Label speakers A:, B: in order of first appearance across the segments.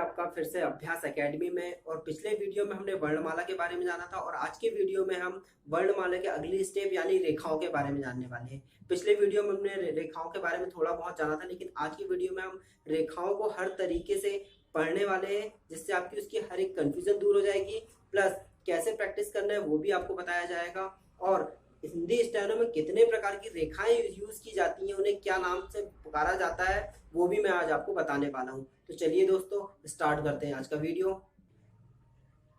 A: आपका फिर से अभ्यास एकेडमी में। और पिछले वीडियो में हमने वर्णमाला के बारे में जाना था और आज के वीडियो में हम वर्णमाला के अगली स्टेप यानी रेखाओं के बारे में जानने वाले हैं। पिछले वीडियो में हमने रेखाओं के बारे में थोड़ा बहुत जाना था, लेकिन आज की वीडियो में हम रेखाओं को हर तरीके से पढ़ने वाले हैं, जिससे आपकी उसकी हर एक कंफ्यूजन दूर हो जाएगी। प्लस कैसे प्रैक्टिस करना है वो भी आपको बताया जाएगा। और हिंदी स्टेनो में कितने प्रकार की रेखाएं यूज की जाती हैं, उन्हें क्या नाम से पुकारा जाता है, वो भी मैं आज आपको बताने वाला हूँ। तो चलिए दोस्तों स्टार्ट करते हैं आज का वीडियो।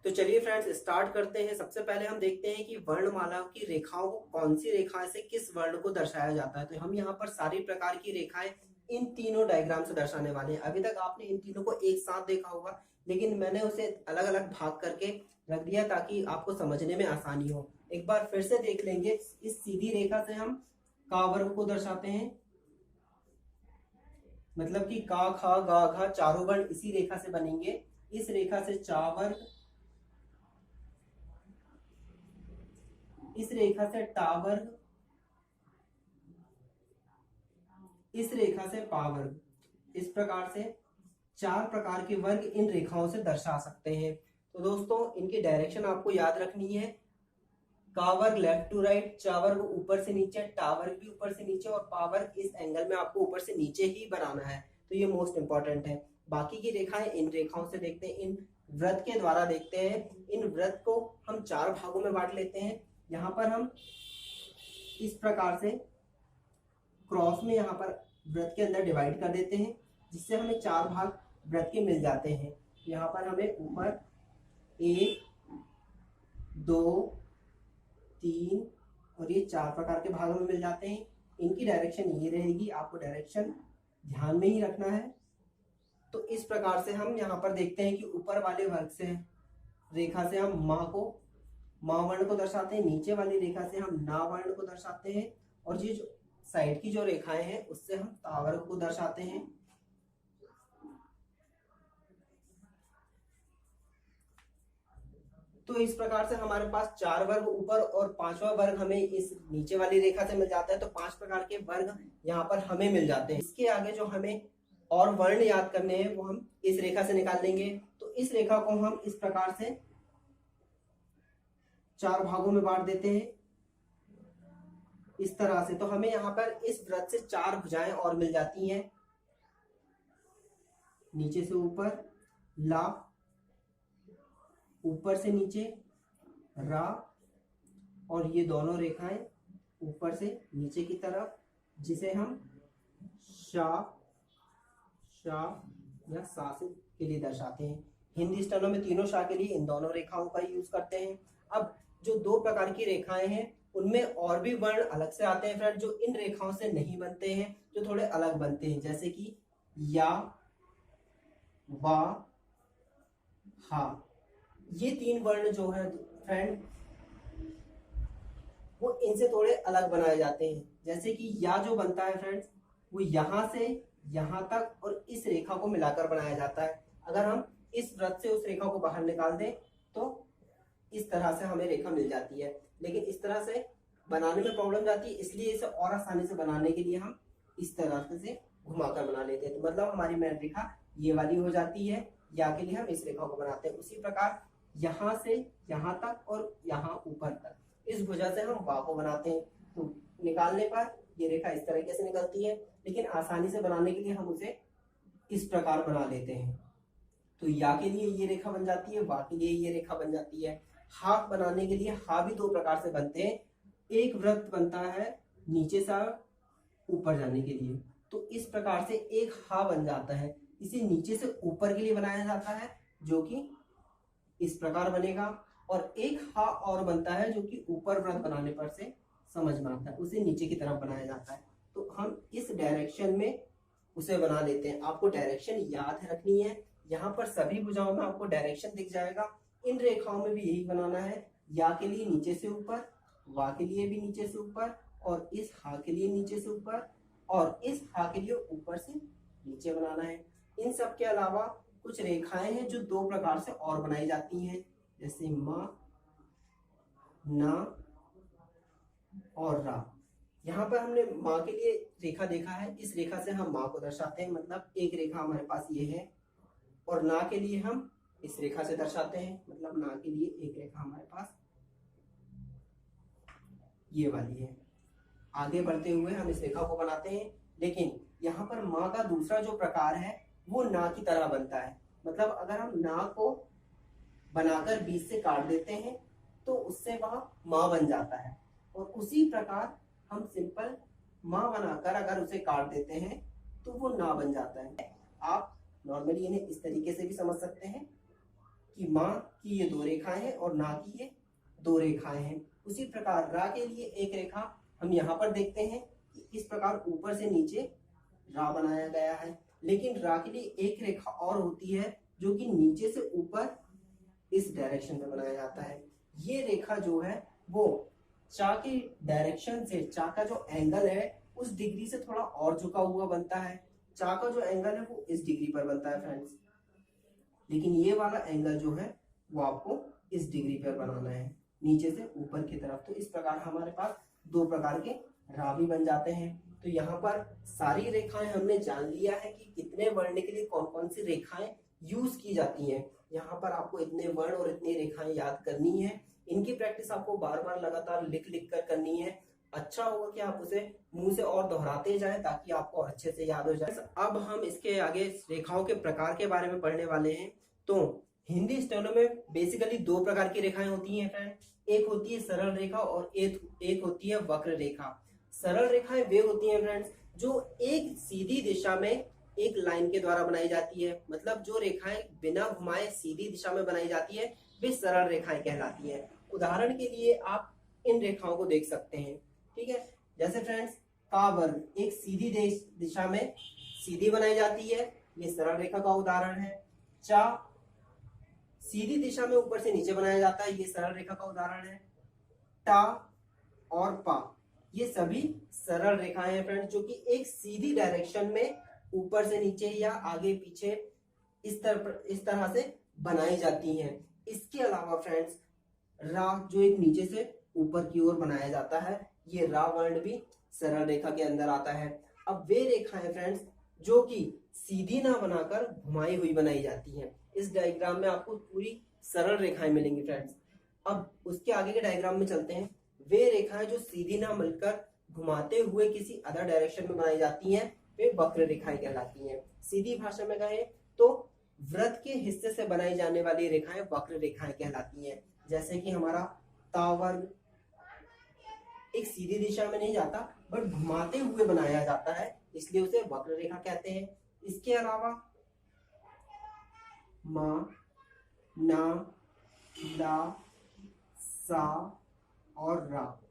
A: तो चलिए फ्रेंड्स स्टार्ट करते हैं। सबसे पहले हम देखते हैं कि वर्णमाला की रेखाओं को कौन सी रेखाएं से किस वर्ण को दर्शाया जाता है। तो हम यहाँ पर सारी प्रकार की रेखाएं इन तीनों डायग्राम से दर्शाने वाले हैं। अभी तक आपने इन तीनों को एक साथ देखा होगा, लेकिन मैंने उसे अलग अलग भाग करके रख दिया ताकि आपको समझने में आसानी हो। एक बार फिर से देख लेंगे। इस सीधी रेखा से हम का वर्ग को दर्शाते हैं, मतलब कि का खा गा घा चारों वर्ण इसी रेखा से बनेंगे। इस रेखा से चा वर्ग, इस रेखा से टा वर्ग, इस रेखा से पा वर्ग। इस प्रकार से चार प्रकार के वर्ग इन रेखाओं से दर्शा सकते हैं। तो दोस्तों इनकी डायरेक्शन आपको याद रखनी है। का वर्ग लेफ्ट टू राइट, चा वर्ग ऊपर से नीचे, टा वर्ग भी ऊपर से नीचे और पा वर्ग इस एंगल में आपको ऊपर से नीचे ही बनाना है। तो ये मोस्ट इंपॉर्टेंट है। बाकी की रेखाएं इन रेखाओं से देखते हैं, इन वृत्त के द्वारा देखते हैं। इन वृत्त को हम चार भागों में बांट लेते हैं। यहाँ पर हम इस प्रकार से क्रॉस में यहाँ पर वृत्त के अंदर डिवाइड कर देते हैं, जिससे हमें चार भाग वृत्त के मिल जाते हैं। यहाँ पर हमें ऊपर 1 2 3 और ये चार प्रकार के भागों में मिल जाते हैं। इनकी डायरेक्शन ये रहेगी, आपको डायरेक्शन ध्यान में ही रखना है। तो इस प्रकार से हम यहाँ पर देखते हैं कि ऊपर वाले वर्ग से रेखा से हम माँ वर्ण को दर्शाते हैं, नीचे वाली रेखा से हम ना वर्ण को दर्शाते हैं, और ये जो साइड की जो रेखाएं हैं उससे हम ता वर्ग को दर्शाते हैं। तो इस प्रकार से हमारे पास चार वर्ग ऊपर और पांचवा वर्ग हमें इस नीचे वाली रेखा से मिल जाता है। तो पांच प्रकार के वर्ग यहाँ पर हमें मिल जाते हैं। इसके आगे जो हमें और वर्ण याद करने हैं वो हम इस रेखा से निकाल लेंगे। तो इस रेखा को हम इस प्रकार से चार भागों में बांट देते हैं इस तरह से। तो हमें यहाँ पर इस वृत्त से चार भुजाएं और मिल जाती हैं। नीचे से ऊपर ला, ऊपर से नीचे रा, और ये दोनों रेखाएं ऊपर से नीचे की तरफ, जिसे हम शा या सा से के लिए दर्शाते हैं। हिंदी स्टेनो में तीनों शा के लिए इन दोनों रेखाओं का यूज करते हैं। अब जो दो प्रकार की रेखाएं हैं उनमें और भी वर्ण अलग से आते हैं फ्रेंड, जो इन रेखाओं से नहीं बनते हैं, जो थोड़े अलग बनते हैं, जैसे कि या, वा, हा। ये तीन वर्ण जो है फ्रेंड वो इनसे थोड़े अलग बनाए जाते हैं। जैसे कि या जो बनता है फ्रेंड्स वो यहां से यहां तक और इस रेखा को मिलाकर बनाया जाता है। अगर हम इस वृत्त से उस रेखा को बाहर निकाल दें तो इस तरह से हमें रेखा मिल जाती है, लेकिन इस तरह से बनाने में प्रॉब्लम जाती है, इसलिए इसे और आसानी से बनाने के लिए हम इस तरह से घुमाकर बना लेते हैं। तो मतलब हमारी मेन रेखा ये वाली हो जाती है, या के लिए हम इस रेखा को बनाते हैं। उसी प्रकार यहाँ से यहाँ तक और यहाँ ऊपर तक इस भुजा से हम वा को बनाते हैं। तो निकालने पर ये रेखा इस तरीके से निकलती है, लेकिन आसानी से बनाने के लिए हम उसे इस प्रकार बना लेते हैं। तो या के लिए ये रेखा बन जाती है, वा के लिए ये रेखा बन जाती है। हा बनाने के लिए हा भी दो प्रकार से बनते हैं। एक वृत्त बनता है नीचे से ऊपर जाने के लिए, तो इस प्रकार से एक हा बन जाता है। इसे नीचे से ऊपर के लिए बनाया जाता है, जो कि इस प्रकार बनेगा। और एक हा और बनता है जो कि ऊपर वृत्त बनाने पर से समझ में आता है, उसे नीचे की तरफ बनाया जाता है। तो हम इस डायरेक्शन में उसे बना लेते हैं। आपको डायरेक्शन याद रखनी है। यहाँ पर सभी भुजाओं में आपको डायरेक्शन दिख जाएगा। इन रेखाओं में भी यही बनाना है। या के लिए नीचे से ऊपर, वा के लिए भी नीचे से ऊपर, और इस हा के लिए नीचे से ऊपर, और इस हा के लिए ऊपर से नीचे बनाना है। इन सब के अलावा कुछ रेखाएं हैं जो दो प्रकार से और बनाई जाती हैं, जैसे मा, ना और रा। यहाँ पर हमने माँ के लिए रेखा देखा है, इस रेखा से हम माँ को दर्शाते हैं। मतलब एक रेखा हमारे पास ये है, और ना के लिए हम इस रेखा से दर्शाते हैं। मतलब ना के लिए एक रेखा हमारे पास ये वाली है। आगे बढ़ते हुए हम इस रेखा को बनाते हैं, लेकिन यहाँ पर माँ का दूसरा जो प्रकार है वो ना की तरह बनता है। मतलब अगर हम ना को बनाकर बीच से काट देते हैं तो उससे वह माँ बन जाता है, और उसी प्रकार हम सिंपल माँ बनाकर अगर उसे काट देते हैं तो वो ना बन जाता है। आप नॉर्मली इन्हें इस तरीके से भी समझ सकते हैं कि माँ की ये दो रेखाएं हैं और ना की ये दो रेखाएं हैं। उसी प्रकार रा के लिए एक रेखा हम यहाँ पर देखते हैं कि इस प्रकार ऊपर से नीचे रा बनाया गया है, लेकिन रा के लिए एक रेखा और होती है जो कि नीचे से ऊपर इस डायरेक्शन में बनाया जाता है। ये रेखा जो है वो चा के डायरेक्शन से, चा का जो एंगल है उस डिग्री से थोड़ा और झुका हुआ बनता है। चा का जो एंगल है वो इस डिग्री पर बनता है फ्रेंड्स, लेकिन ये वाला एंगल जो है वो आपको इस डिग्री पर बनाना है, नीचे से ऊपर की तरफ। तो इस प्रकार हमारे पास दो प्रकार के रा भी बन जाते हैं। तो यहाँ पर सारी रेखाएं हमने जान लिया है कि कितने वर्ण के लिए कौन कौन सी रेखाएं यूज की जाती हैं। यहाँ पर आपको इतने वर्ण और इतनी रेखाएं याद करनी है। इनकी प्रैक्टिस आपको बार बार लगातार लिख लिख कर करनी है। अच्छा होगा कि आप उसे मुंह से और दोहराते जाएं ताकि आपको अच्छे से याद हो जाए। अब हम इसके आगे रेखाओं के प्रकार के बारे में पढ़ने वाले हैं। तो हिंदी स्टेनो में बेसिकली दो प्रकार की रेखाएं होती हैं फ्रेंड। एक होती है सरल रेखा और एक होती है वक्र रेखा। सरल रेखाएं वे होती हैं फ्रेंड्स जो एक सीधी दिशा में एक लाइन के द्वारा बनाई जाती है। मतलब जो रेखाएं बिना घुमाए सीधी दिशा में बनाई जाती है वे सरल रेखाएं कहलाती हैं। उदाहरण के लिए आप इन रेखाओं को देख सकते हैं, ठीक है। जैसे फ्रेंड्स का वर्ग एक सीधी दिशा में सीधी बनाई जाती है, ये सरल रेखा का उदाहरण है। चा सीधी दिशा में ऊपर से नीचे बनाया जाता है, ये सरल रेखा का उदाहरण है। टा और पा ये सभी सरल रेखाएं हैं फ्रेंड्स जो कि एक सीधी डायरेक्शन में ऊपर से नीचे या आगे पीछे इस तरह से बनाई जाती हैं। इसके अलावा फ्रेंड्स रा जो एक नीचे से ऊपर की ओर बनाया जाता है, ये रा वर्ण भी सरल रेखा के अंदर आता है। अब वे रेखाएं फ्रेंड्स जो कि सीधी ना बनाकर घुमाई हुई बनाई जाती हैं। इस डायग्राम में आपको पूरी सरल रेखाएं मिलेंगी फ्रेंड्स। अब उसके आगे के डायग्राम में चलते हैं। वे रेखाएं जो सीधी ना मिलकर घुमाते हुए किसी अदर डायरेक्शन में बनाई जाती हैं वे वक्र रेखाएं कहलाती हैं। सीधी भाषा में कहें तो वृत्त के हिस्से से बनाई जाने वाली रेखाएं वक्र रेखाएं कहलाती हैं। जैसे कि हमारा तावर्ग एक सीधी दिशा में नहीं जाता बट घुमाते हुए बनाया जाता है, इसलिए उसे वक्र रेखा कहते हैं। इसके अलावा मा, ना, ला, सा और रा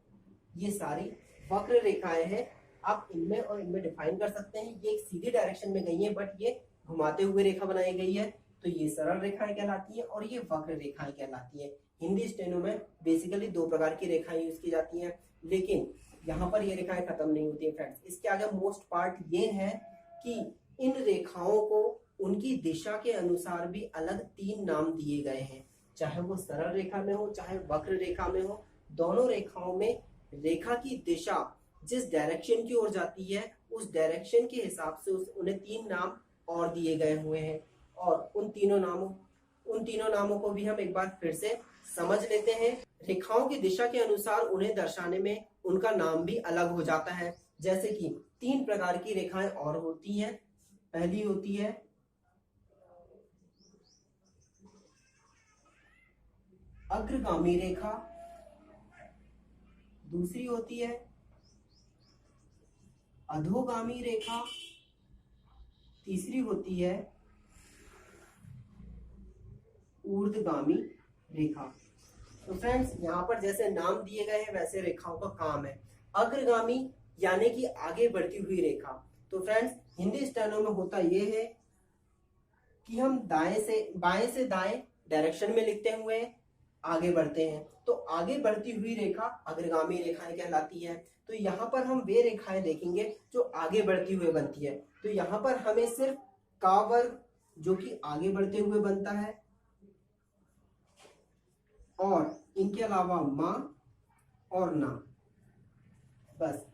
A: ये सारी वक्र रेखाएं हैं। आप इनमें और इनमें डिफाइन कर सकते हैं। ये एक सीधी डायरेक्शन में गई है बट ये घुमाते हुए रेखा बनाई गई है, तो ये सरल रेखाएं कहलाती है और ये वक्र रेखाएं कहलाती है। हिंदी स्टेनो में बेसिकली दो प्रकार की रेखाएं यूज की जाती हैं, लेकिन यहाँ पर ये रेखाएं खत्म नहीं होती है फ्रेंड्स। इसके आगे मोस्ट पार्ट ये है कि इन रेखाओं को उनकी दिशा के अनुसार भी अलग तीन नाम दिए गए हैं। चाहे वो सरल रेखा में हो चाहे वक्र रेखा में हो, दोनों रेखाओं में रेखा की दिशा जिस डायरेक्शन की ओर जाती है उस डायरेक्शन के हिसाब से उन्हें तीन नाम और दिए गए हुए हैं। और उन तीनों नामों को भी हम एक बार फिर से समझ लेते हैं। रेखाओं की दिशा के अनुसार उन्हें दर्शाने में उनका नाम भी अलग हो जाता है। जैसे कि तीन प्रकार की रेखाएं और होती हैं। पहली होती है अग्रगामी रेखा, दूसरी होती है अधोगामी रेखा, तीसरी होती है ऊर्ध्वगामी रेखा। तो फ्रेंड्स यहाँ पर जैसे नाम दिए गए हैं वैसे रेखाओं का काम है। अग्रगामी यानी कि आगे बढ़ती हुई रेखा। तो फ्रेंड्स हिंदी स्टेनो में होता यह है कि हम बाएं से दाएं डायरेक्शन में लिखते हुए आगे बढ़ते हैं, तो आगे बढ़ती हुई रेखा अग्रगामी रेखाएं कहलाती है। तो यहाँ पर हम वे रेखाएं देखेंगे जो आगे बढ़ती हुए बनती है। तो यहाँ पर हमें सिर्फ का वर्ग जो कि आगे बढ़ते हुए बनता है और इनके अलावा मां और ना, बस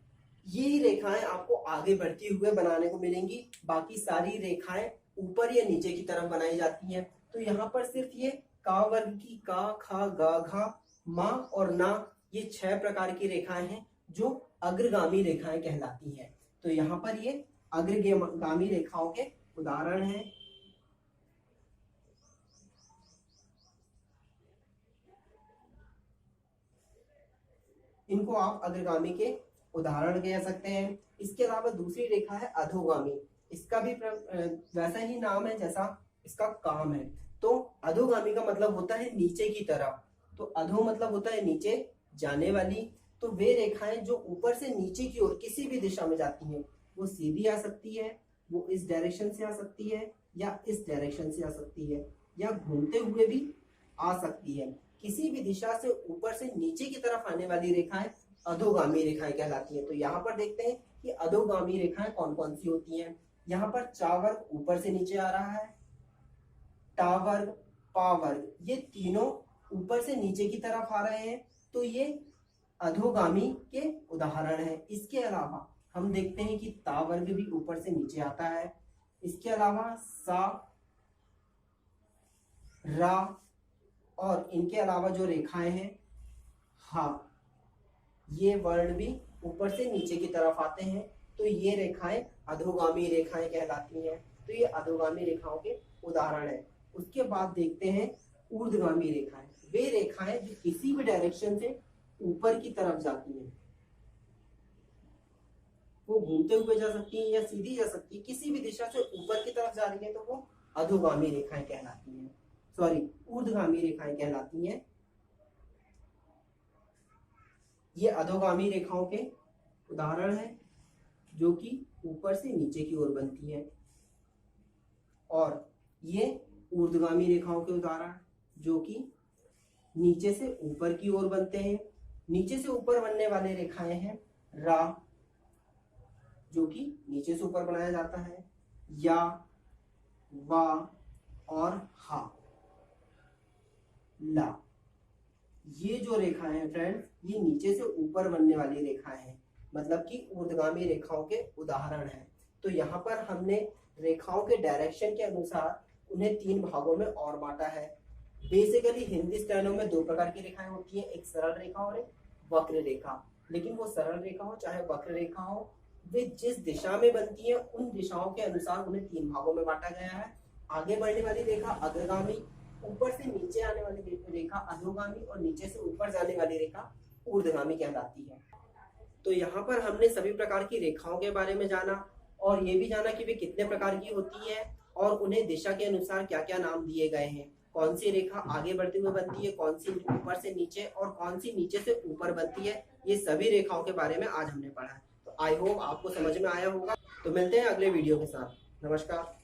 A: यही रेखाएं आपको आगे बढ़ती हुए बनाने को मिलेंगी। बाकी सारी रेखाएं ऊपर या नीचे की तरफ बनाई जाती है। तो यहाँ पर सिर्फ ये का वर्ग की का, खा, गा, घा, मा और ना, ये 6 प्रकार की रेखाएं हैं जो अग्रगामी रेखाएं कहलाती हैं। तो यहाँ पर ये अग्रगामी रेखाओं के उदाहरण हैं। इनको आप अग्रगामी के उदाहरण कह सकते हैं। इसके अलावा दूसरी रेखा है अधोगामी। इसका भी वैसा ही नाम है जैसा इसका काम है। तो अधोगामी का मतलब होता है नीचे की तरफ। तो अधो मतलब होता है नीचे जाने वाली। तो वे रेखाएं जो ऊपर से नीचे की ओर किसी भी दिशा में जाती हैं, वो सीधी आ सकती है, वो इस डायरेक्शन से आ सकती है, या इस डायरेक्शन से आ सकती है, या घूमते हुए भी आ सकती है। किसी भी दिशा से ऊपर से नीचे की तरफ आने वाली रेखाएं अधोगामी रेखाएं कहलाती हैं। तो यहाँ पर देखते हैं कि अधोगामी रेखाएं कौन कौन सी होती हैं। यहाँ पर चा वर्ग ऊपर से नीचे आ रहा है, टा वर्ग, पा वर्ग, ये तीनों ऊपर से नीचे की तरफ आ रहे हैं। तो ये अधोगामी के उदाहरण हैं। इसके अलावा हम देखते हैं कि ता वर्ग भी ऊपर से नीचे आता है। इसके अलावा सा, रा और इनके अलावा जो रेखाएं हैं हा, ये वर्ण भी ऊपर से नीचे की तरफ आते हैं। तो ये रेखाएं अधोगामी रेखाएं कहलाती हैं। तो ये अधोगामी रेखाओं के उदाहरण हैं। उसके बाद देखते हैं ऊर्ध्वगामी रेखाएं। वे रेखाएं जो किसी भी डायरेक्शन से ऊपर की तरफ जाती हैं, वो घूमते हुए जा सकती हैं या सीधी जा सकती है, किसी भी दिशा से ऊपर की तरफ जा रही है तो वो अधोगामी रेखाएं कहलाती हैं, सॉरी ऊर्ध्वगामी रेखाएं कहलाती हैं। ये अधोगामी रेखाओं के उदाहरण हैं जो कि ऊपर से नीचे की ओर बनती है, और ये ऊर्ध्वगामी रेखाओं के उदाहरण जो कि नीचे से ऊपर की ओर बनते हैं। नीचे से ऊपर बनने वाले रेखाएं हैं रा, जो कि नीचे से ऊपर बनाया जाता है, या, वा और हा, ला। ये जो रेखाएं हैं फ्रेंड्स, ये नीचे से ऊपर बनने वाली रेखाएं हैं, मतलब कि ऊर्ध्वगामी रेखाओं के उदाहरण हैं। तो यहाँ पर हमने रेखाओं के डायरेक्शन के अनुसार उन्हें 3 भागों में और बांटा है। बेसिकली हिंदी स्टेनो में 2 प्रकार की रेखाएं होती हैं, एक सरल रेखा और एक वक्र रेखा। लेकिन वो सरल रेखा हो चाहे वक्र रेखा हो, वे जिस दिशा में बनती है उन दिशाओं के अनुसार उन्हें 3 भागों में बांटा गया है। आगे बढ़ने वाली रेखा अग्रगामी, ऊपर से नीचे आने वाली रेखा अधोगामी, और नीचे से ऊपर जाने वाली रेखा ऊर्ध्वगामी कहलाती है। तो यहाँ पर हमने सभी प्रकार की रेखाओं के बारे में जाना, और ये भी जाना कि वे कितने प्रकार की होती है और उन्हें दिशा के अनुसार क्या क्या नाम दिए गए हैं। कौन सी रेखा आगे बढ़ते हुए बनती है, कौन सी ऊपर से नीचे, और कौन सी नीचे से ऊपर बनती है। ये सभी रेखाओं के बारे में आज हमने पढ़ा है। तो आई होप आपको समझ में आया होगा। तो मिलते हैं अगले वीडियो के साथ। नमस्कार।